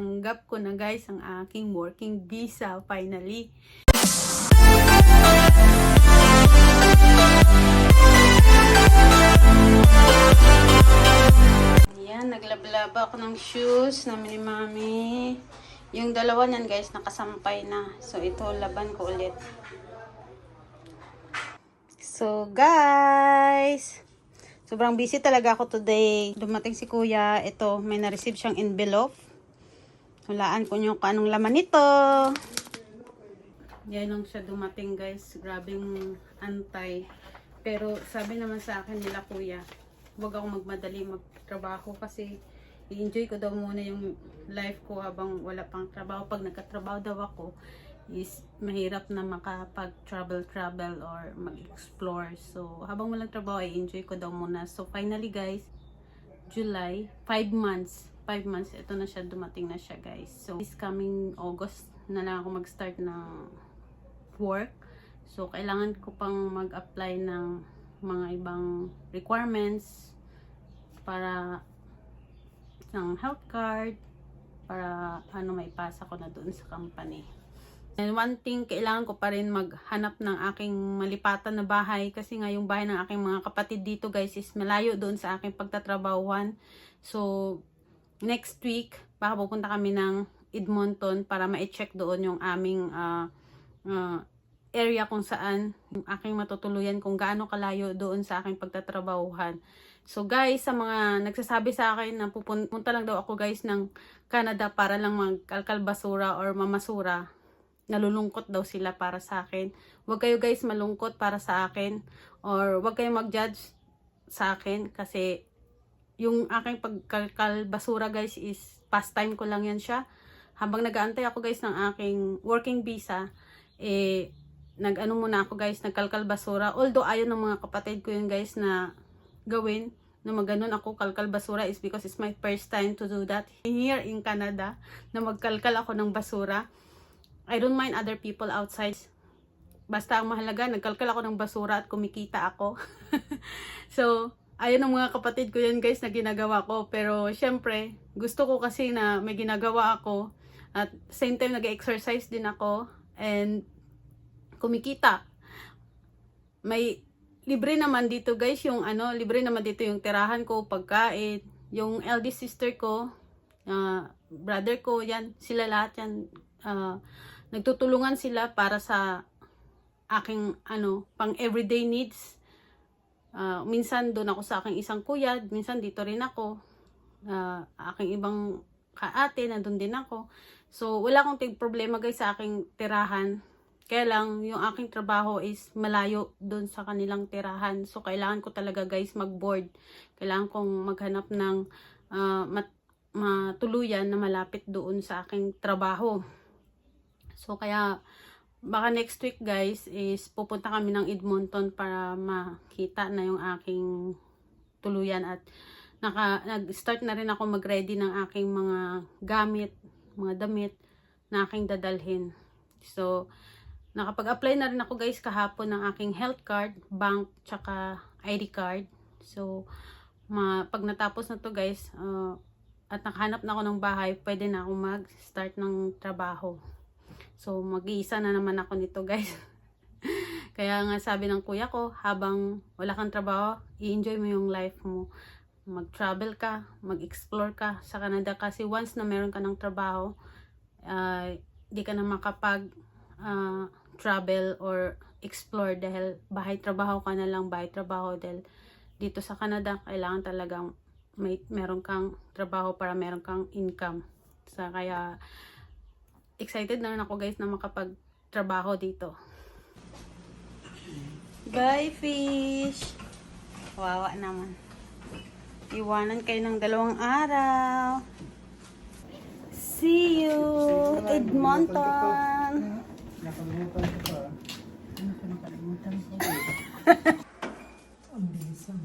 natanggap ko na guys ang aking working visa finally. Ayan, naglablaba ako ng shoes namin ni Mami. Yung dalawa niyan guys, nakasampay na. So ito, laban ko ulit. So guys, sobrang busy talaga ako today. Dumating si Kuya. Ito, may na-receive siyang envelope. Hulaan ko nyo kung anong laman nito. Yan lang siya dumating guys. Grabing antay. Pero sabi naman sa akin nila Kuya, huwag ako magmadali magtrabaho kasi i-enjoy ko daw muna yung life ko habang wala pang trabaho. Pag nagkatrabaho daw ako, is mahirap na makapag-travel or mag-explore. So, habang walang trabaho, i-enjoy ko daw muna. So, finally guys, July, 5 months. 5 months, ito na siya, dumating na siya guys. So, this coming August na lang ako mag-start ng work. So, kailangan ko pang mag-apply ng mga ibang requirements para ng health card, para maipasa ko na doon sa company. And one thing, kailangan ko pa rin maghanap ng aking malipatan na bahay kasi nga yung bahay ng aking mga kapatid dito guys is malayo doon sa aking pagtatrabahuhan. So, next week, baka pupunta kami ng Edmonton para ma-check doon yung aming area kung saan yung aking matutuluyan, kung gaano kalayo doon sa aking pagtatrabahuhan. So guys, sa mga nagsasabi sa akin na pupunta lang daw ako guys ng Canada para lang magkalkal basura or mamasura, nalulungkot daw sila para sa akin. Huwag kayo guys malungkot para sa akin or huwag kayo mag-judge sa akin kasi yung aking pagkalkal basura guys is pastime ko lang yan siya. Habang nag-aantay ako guys ng aking working visa, nag-ano muna ako guys, nagkalkal basura. Although ayaw ng mga kapatid ko yun guys na gawin, na maganon ako kalkal basura is because it's my first time to do that here in Canada, na magkalkal ako ng basura. I don't mind other people outside. Basta ang mahalaga, nagkalkal ako ng basura at kumikita ako. So, ayun ang mga kapatid ko yan guys na ginagawa ko. Pero, syempre, gusto ko kasi na may ginagawa ako. At same time, nag-exercise din ako. And, kumikita. May libre naman dito guys yung libre naman dito yung tirahan ko, pagkain. Yung eldest sister ko, brother ko, yan, sila lahat yan. Nagtutulungan sila para sa aking pang everyday needs. Minsan doon ako sa aking isang kuya, minsan dito rin ako. Aking ibang kaate, nandun din ako. So wala akong problema guys sa aking tirahan. Kaya lang yung aking trabaho is malayo doon sa kanilang tirahan. So kailangan ko talaga guys mag-board. Kailangan kong maghanap ng matuluyan na malapit doon sa aking trabaho. So kaya baka next week guys is pupunta kami ng Edmonton para makita na yung aking tuluyan at nag-start na rin ako mag-ready ng aking mga gamit, mga damit na aking dadalhin. So nakapag-apply na rin ako guys kahapon ng aking health card, bank, tsaka ID card. So pag natapos na to guys at nakahanap na ako ng bahay, pwede na ako mag-start ng trabaho. So, mag-iisa na naman ako nito guys. Kaya nga sabi ng kuya ko, habang wala kang trabaho, i-enjoy mo yung life mo. Mag-travel ka, mag-explore ka sa Canada. Kasi once na meron ka ng trabaho, di ka na makapag-travel or explore dahil bahay-trabaho ka na lang, bahay-trabaho. Dahil dito sa Canada, kailangan talagang meron kang trabaho para meron kang income. So, kaya excited na rin ako guys na makapag-trabaho dito. Bye fish! Wawa naman. Iwanan kayo ng 2 araw. See you! Edmonton! Nakalimutan ko pa. Nakalimutan ko. Ang bilisan.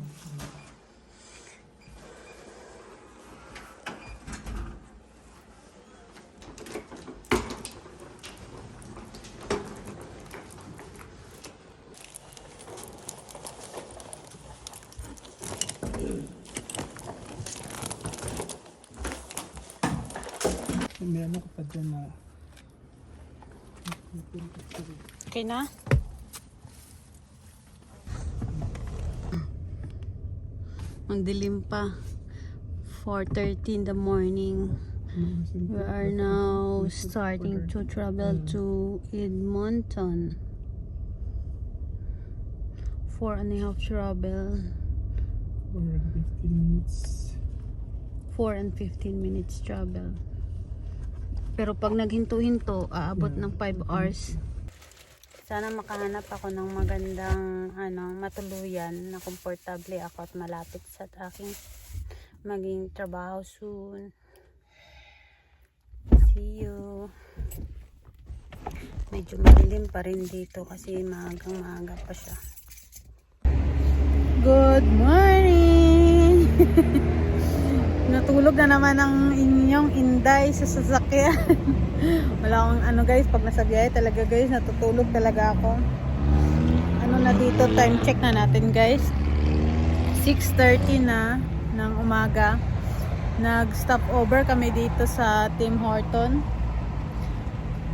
may ano ka pa dyan na Okay na? Ang dilim pa. 4:30 in the morning. We are now starting to travel to Edmonton. 4.5 travel. or 15 minutes. 4 and 15 minutes travel. Pero pag naghinto-hinto, aabot ng 5 hours. Sana makahanap ako ng magandang matuluyan na komportable ako at malapit sa aking maging trabaho soon. See you. Medyo madilim pa rin dito kasi maagang-maaga pa siya. Good morning! Natulog na naman ang inyong inday sa sasakyan. Wala akong guys, pag nasa biyahe talaga guys, natutulog talaga ako. Na dito, time check na natin guys. 6:30 na ng umaga. Nag-stop over kami dito sa Tim Horton.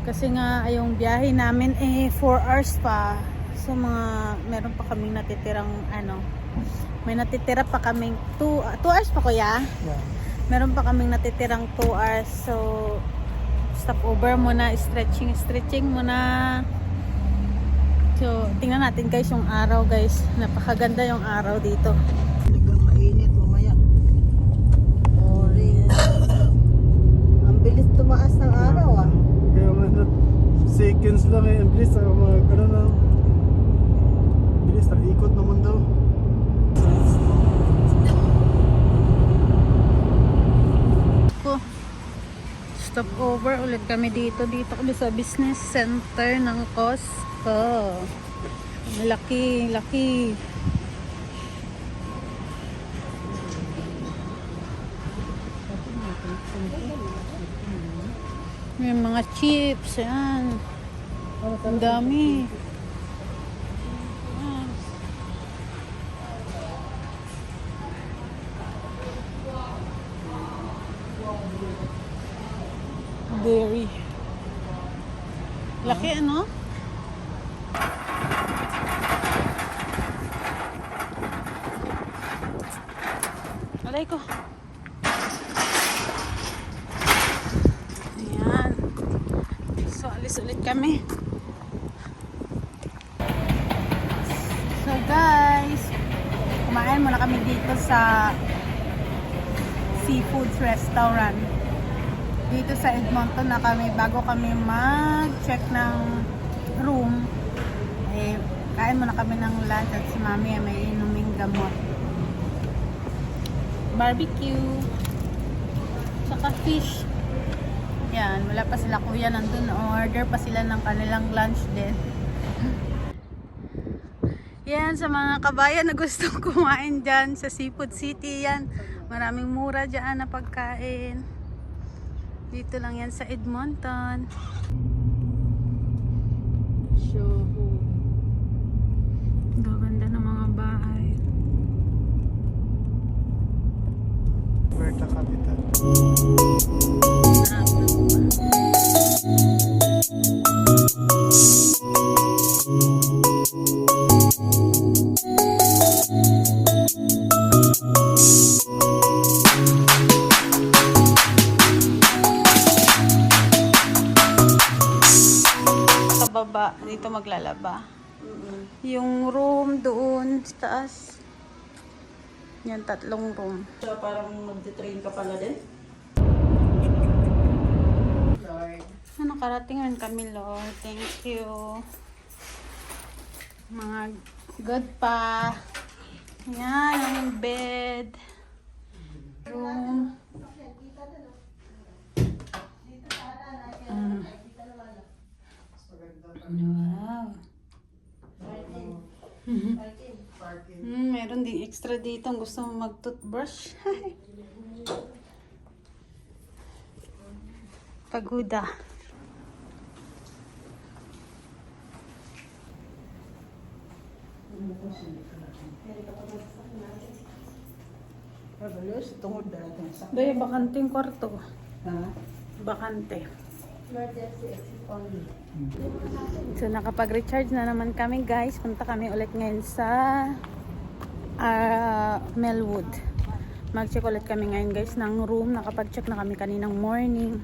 Kasi nga yung biyahe namin 4 hours pa. So meron pa kaming natitirang may natitira pa kaming 2 hours pa kuya. Yeah. Meron pa kaming natitirang 2 hours. So stop over muna, stretching muna. So tingnan natin guys yung araw guys. Napakaganda yung araw dito. Talagang mainit mamaya. Orange. Ang bilis tumaas ng araw ah. Kaya mga seconds lang ang bilis mga bilis na ikot naman daw. Stop over ulit kami dito kami sa business center ng Costco. Laki may mga chips yan, ang dami. Dairy. Laki ano? Alay ko. Ayan. So, alis ulit kami. So, guys. Kumain muna kami dito sa seafood restaurant. Dito sa Edmonton na kami bago kami mag-check ng room. Kain muna kami ng lunch at si mami may inuming gamot. Barbecue. Saka fish. Yan, wala pa sila kuya nandun. Order pa sila ng kanilang lunch din. Yan, sa mga kabayan na gustong kumain dyan sa Seafood City yan. Maraming mura dyan na pagkain. Dito lang yan sa Edmonton. Gaganda ng mga bahay. Alberta capital. Baba, dito maglalaba. Yung room doon sa taas. Yan, 3 room. So parang magte-train ka pala din? Lord. Nakarating rin kami, Lord. Thank you. Mga good pa. Yan, yung bed. Room. Wow. Meron din extra dito. Gusto mo mag-toothbrush? Pagoda. Pagalos, tungod dahil sa Daya, bakanting kwarto. ha? bakante. Emergency exit only. So nakapag-recharge na naman kami guys. Punta kami ulit ngayon sa Melwood. Mag-check ulit kami ngayon guys ng room. Nakapag-check na kami kaninang morning.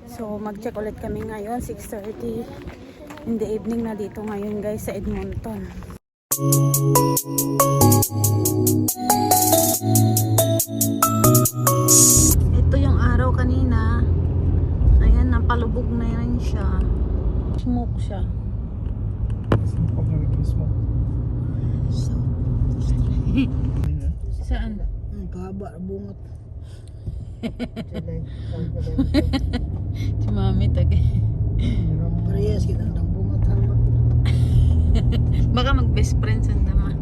So mag-check ulit kami ngayon 6:30 in the evening na dito ngayon guys sa Edmonton. Ito yung araw kanina. Ayan, napalubog na yan siya. Smoke siya. Pag nag-smoke. So, saan? Pahaba na bungot. Si Mami tagay. Parehas kita ng bungot haba. Baka mag-best friends ang dama.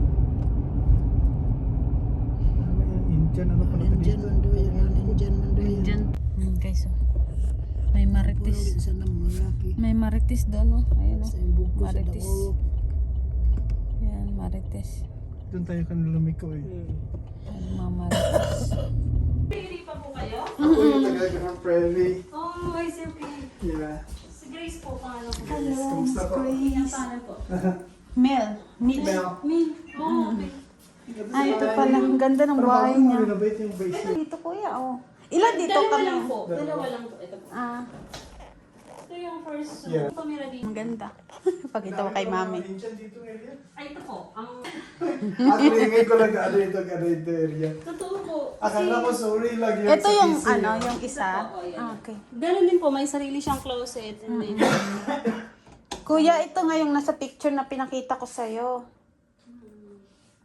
Indian, ano pala ito Indian dito? man doon yan. Indian man doon yan. Diyan. Guys, oh. May Puro marites. din sa mga laki. May marites doon, oh. Ayun, Sa oh. yung buko sa Marites. dako. Yan, marites. Doon tayo kanila lumiko eh. Ay, mga marites. Ako yung taga-grand friendly. Oh, ay sir, please. Yeah. Si Grace po, pangalan ko. Kamusta po? Ang pangalan po. Mel. Meet. Mel. Min. Oh, okay. Ay, ito pala. Ang ganda ng bahay niya. Renovate yung base niya. Dito, kuya, oh. Ilan dito Dalawa kami? lang po. Dalawa lang po. Ito po. Ah, Ito yung first Yeah. camera dito. ang ganda. Pakita ko kay Mami. Indian dito area. Ay, ito po. Ang Actually, ngayon ko lang ano ito area. totoo po. Akala ko sorry lang yun Ito sa yung PC. ano, yung isa. Oo, yan. Ah, okay. Ganun din po, may sarili siyang closet. And then, Kuya, ito nga yung nasa picture na pinakita ko sa'yo.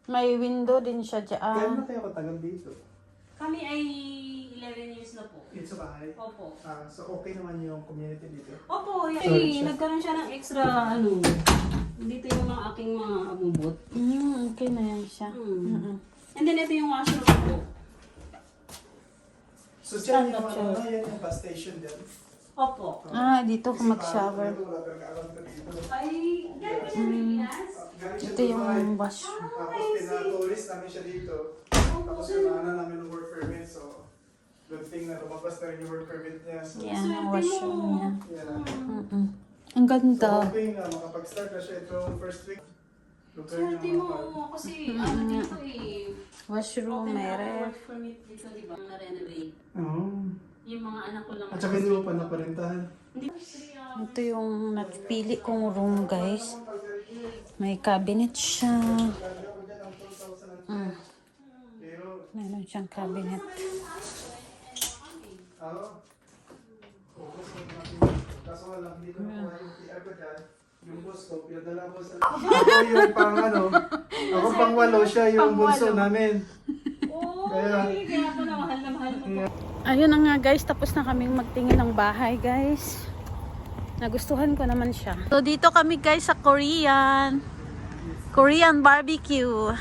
May window din siya Kaya dyan. na tayo katagal dito? kami ay 11 years na po. Dito sa bahay? Opo. So okay naman yung community dito? Opo, Sorry, siya. nagkaroon siya ng extra, ano, dito yung mga aking mga abubot. Okay na yan siya. And then, ito yung washroom po. So dyan yung ano, yan yung bus station dyan. Opo. Ah, dito ka mag-shower. Wala talaga alam ko dito. Ay, galing ba siya Pilipinas? Galing siya Ito yung Dubai. washroom. Tapos pinatourist namin siya dito. Tapos kailangan namin ng work permit. So, good thing na lumabas na rin yung work permit niya. So, Yan ang washroom niya. yeah. Ang So, ganda. hoping na makapag-start na siya ito first week. Lugar niya Swerte mo kasi ano dito eh. Washroom, Open may na ref. work permit dito, di ba? Na-renovate. Oo. Yung mga anak ko lang. At saka hindi mo pa naparintahan. Hindi. Ito yung napili kong room, guys. May cabinet siya. Pero, Meron siyang cabinet. kaso nga lang, hindi ko nakuha yung PR ko dyan. Yung boss ko, pinadala ko sa... Ako yung pang ano, ako pang walo, siya yung bunso namin. Oo, Kaya- kaya pala mahal na mahal ko. Ayun na nga, guys. Tapos na kaming magtingin ng bahay, guys. Nagustuhan ko naman siya. So, dito kami, guys, sa Korean barbecue.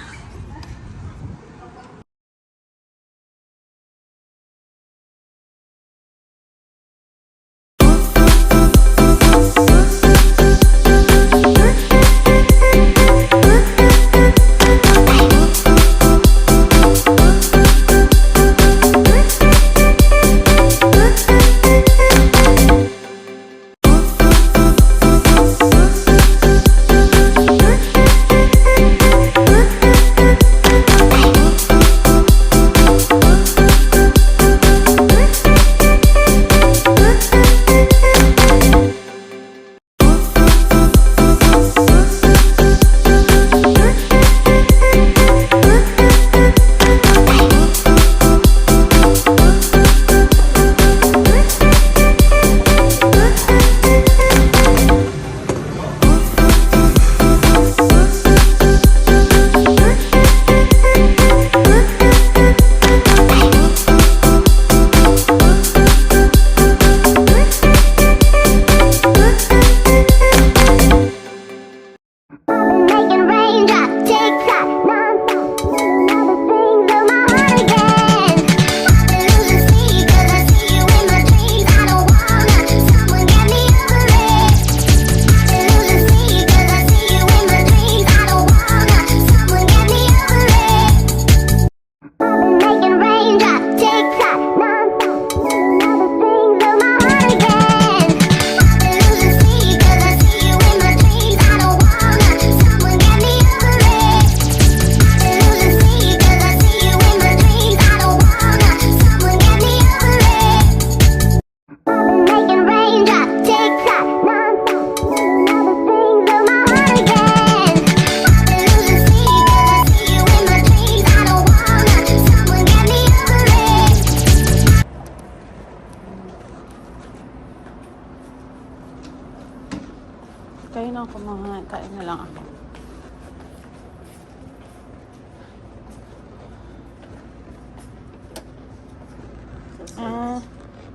Kain na ako mga. Kain na lang ako.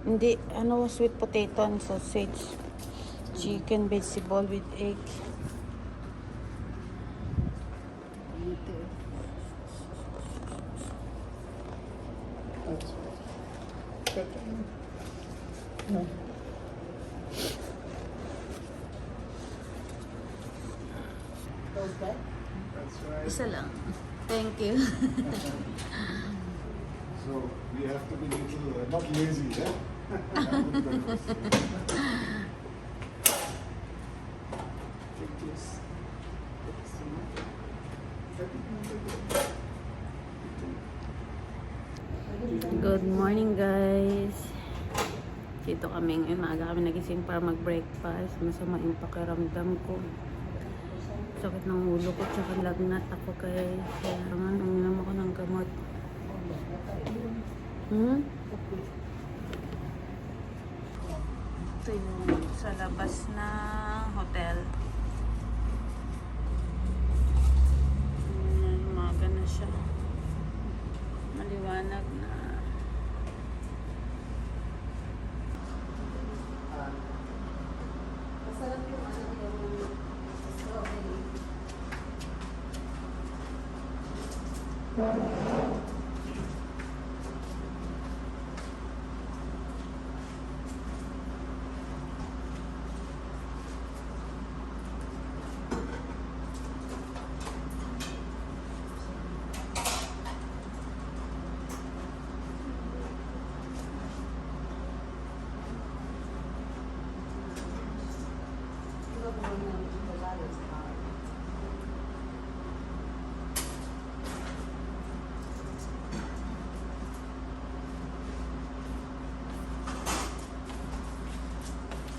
Hindi. Ano, sweet potato and sausage. Chicken, vegetable with egg. No. Okay. That's right. Isa lang. Thank you. So we have to be little, not lazy, yeah? Take this. Good morning guys. Dito kami ngayon. Maaga kami nagising para mag-breakfast. Masama yung pakiramdam ko. Sakit ng ulo ko. Tsaka lagnat ako guys. Kaya naman, uminom ako ng gamot. Ito yung sa labas na hotel. Umaga na siya. Maliwanag na.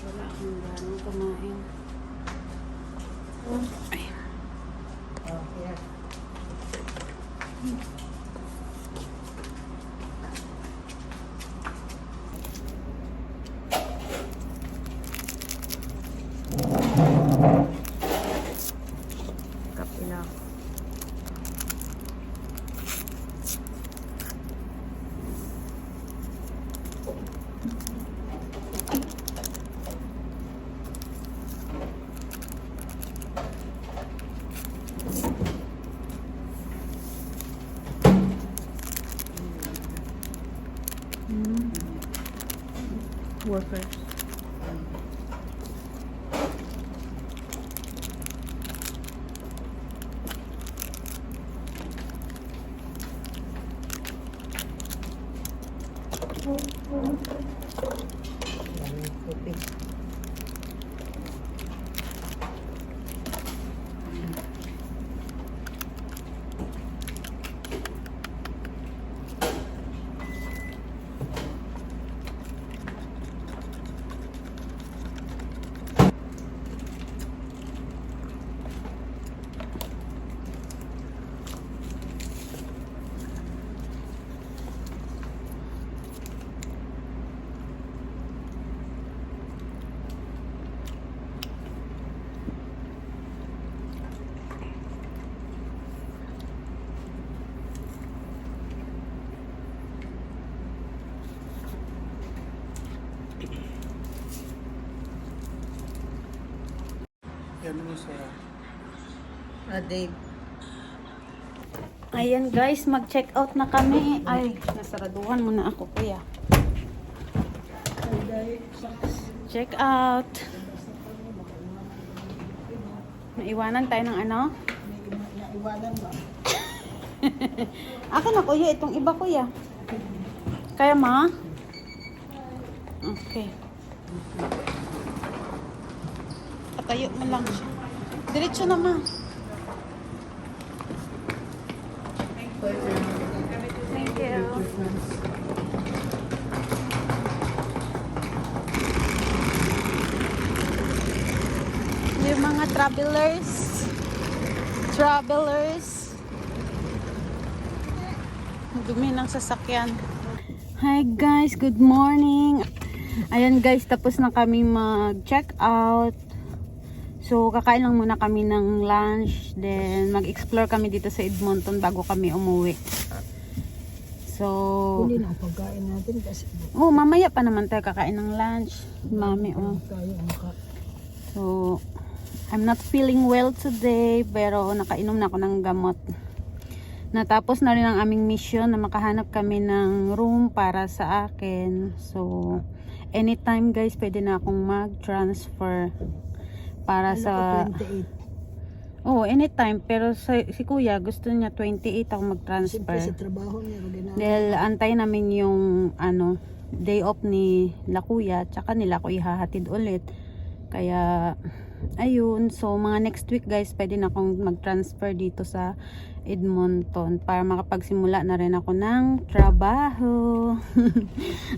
Wala akong ganong kumain. Ay. Oh, here. Kapila ako. Workers. Kopi. Yan mo sa... Dave. Ayan guys, mag-check out na kami. Ay, nasaraduhan muna ako kuya. Check out. Naiwanan tayo ng ano? Naiwanan ba? Akin na kuya, itong iba kuya. Kaya ma? Okay. Patayo mo lang siya. Diretso na ma. Thank you. Yung mga travelers. Dumi ng sasakyan. Hi guys, good morning. Ayan guys, tapos na kami mag-check out. So, kakain lang muna kami ng lunch. Then, mag-explore kami dito sa Edmonton bago kami umuwi. So, Hindi na pagkain natin kasi oh, mamaya pa naman tayo kakain ng lunch. Mami, oh. tayo ang So, I'm not feeling well today, pero nakainom na ako ng gamot. Natapos na rin ang aming mission na makahanap kami ng room para sa akin. So, anytime guys, pwede na akong mag-transfer para sa... 28. Oh, anytime. Pero si kuya, gusto niya 28 ako Siyempre mag-transfer. sa trabaho niya, ginagawa. Dahil antay namin yung day off ni la kuya, tsaka nila ako ihahatid ulit. Kaya ayun, so mga next week guys, pwede na akong mag-transfer dito sa Edmonton para makapagsimula na rin ako ng trabaho.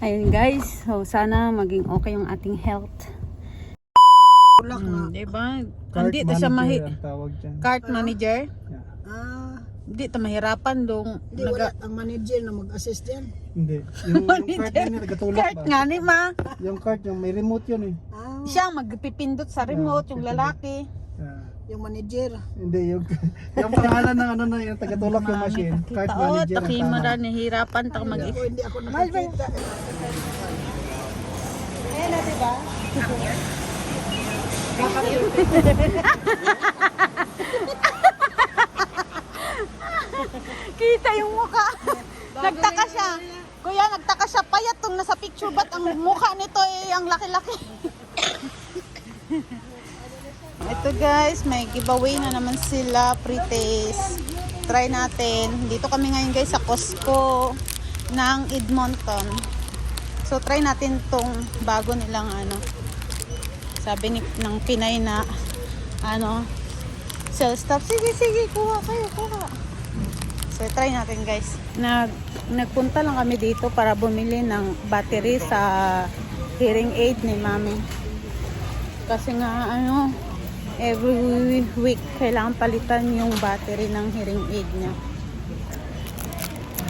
Ayun guys, so sana maging okay yung ating health. Ulak na. Diba? Cart Hindi to siya manager ang tawag dyan. cart manager. Ah, Hindi to mahirapan dong. hindi wala ang manager na mag-assist diyan. Hindi. Yung cart na yun, nagatulak Cart ba? nga ni ma. Yung cart, yung may remote yun eh. Ah, Siya ang magpipindot sa remote, yung lalaki. Ah, yung manager. hindi, yung pangalan ng ano na yung tagatulak yung machine. Cart Oh, manager ang takimara, tama. nahihirapan ta mag Hindi ako nakikita. Ayan na, diba? Kita yung mukha. Nagtaka siya. Kuya, nagtaka siya. Payat tong nasa picture. Ba't ang mukha nito eh, ang laki-laki? Ito guys, may giveaway na naman sila. Pre-taste. Try natin. Dito kami ngayon guys sa Costco ng Edmonton. So try natin tong bago nilang sabi ng Pinay na sales staff. Sige, kuha kayo, kuha. So try natin guys. Nagpunta lang kami dito para bumili ng battery sa hearing aid ni Mami. Kasi nga every week kailangan palitan yung battery ng hearing aid niya.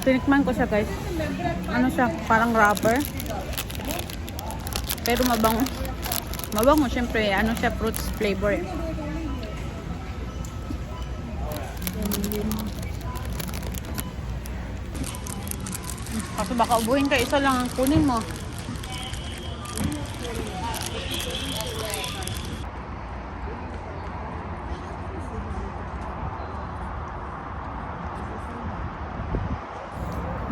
Tinikman ko siya guys. Siya, parang rubber. Pero mabango. Mabango syempre, siya fruits flavor eh. Kasi baka ubuhin ka, isa lang ang kunin mo.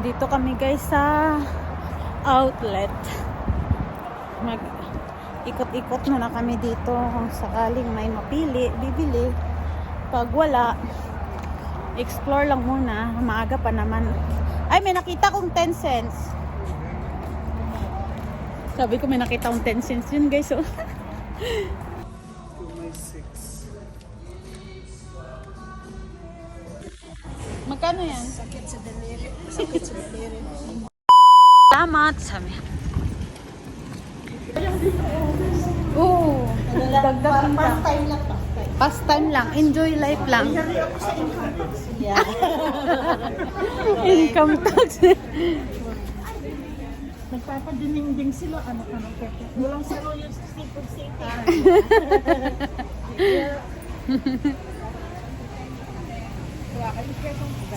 Dito kami guys sa outlet. Ikot-ikot muna kami dito kung sakaling may mapili, bibili. Pag wala, explore lang muna. Maaga pa naman. Ay, may nakita kong 10 cents. Sabi ko may nakita kong 10 cents yun guys. So. Magkano yan? Sakit sa daliri. Sakit sa daliri. Salamat, sabi. Oo. Dagdag income. Time lang, time. Pastime lang. Enjoy life lang. Income tax. Nagpapadininding sila, ano-ano. Walang saro yung Seafood City.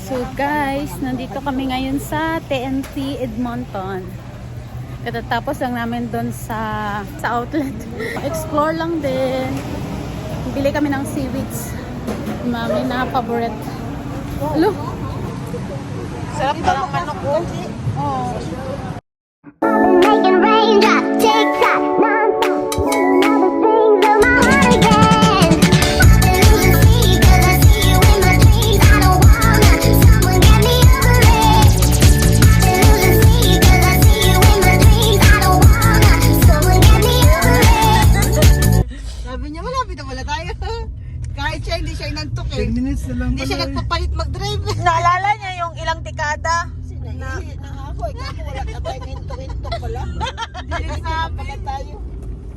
So guys, nandito kami ngayon sa TNT Edmonton. Katatapos lang namin doon sa outlet. Explore lang din. Bili kami ng seaweeds. Mami na favorite. Hello? Sarap pa ng manok ko. Oh. Making raindrop, tick tock, non-stop. All the things of my heart again. Losing sleep 'cause I see you in my dreams. I don't wanna. Someone get me over it. Losing sleep 'cause I see you in my dreams. I don't wanna. Someone get me over it. Sabi niya, malapit na wala tayo. Kahit siya, hindi siya inantok eh. 10 minutes na lang Hindi siya pala eh. nagpapalit mag-drive. Naalala niya yung ilang dekada? Na ako, ikaw wala ka tayo intok-intok pala. Hindi sabi pala tayo.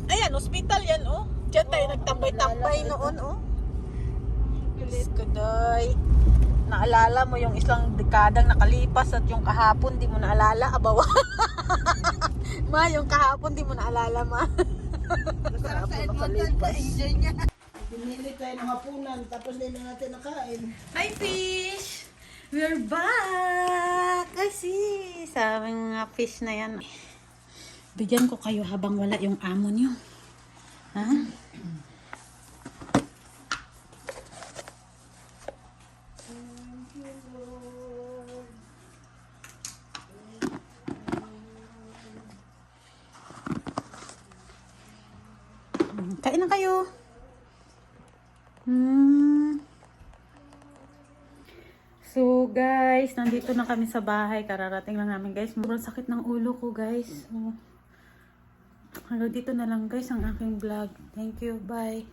Ayan, hospital yan, oh. Diyan tayo nagtambay-tambay noon, oh. Diyos ko, Day. Naalala mo yung isang dekadang nakalipas at yung kahapon di mo naalala, abawa. Ma, yung kahapon di mo naalala, ma. Masarap sa Edmonton, enjoy niya. Pinili tayo ng hapunan, tapos hindi na natin nakain. Hi fish! We're back! Kasi sa mga fish na yan. Bigyan ko kayo habang wala yung amo nyo. Ha? Kain na kayo. So guys, nandito na kami sa bahay. Kararating lang namin guys. Sobrang sakit ng ulo ko guys. So, hanggang dito na lang guys ang aking vlog. Thank you. Bye.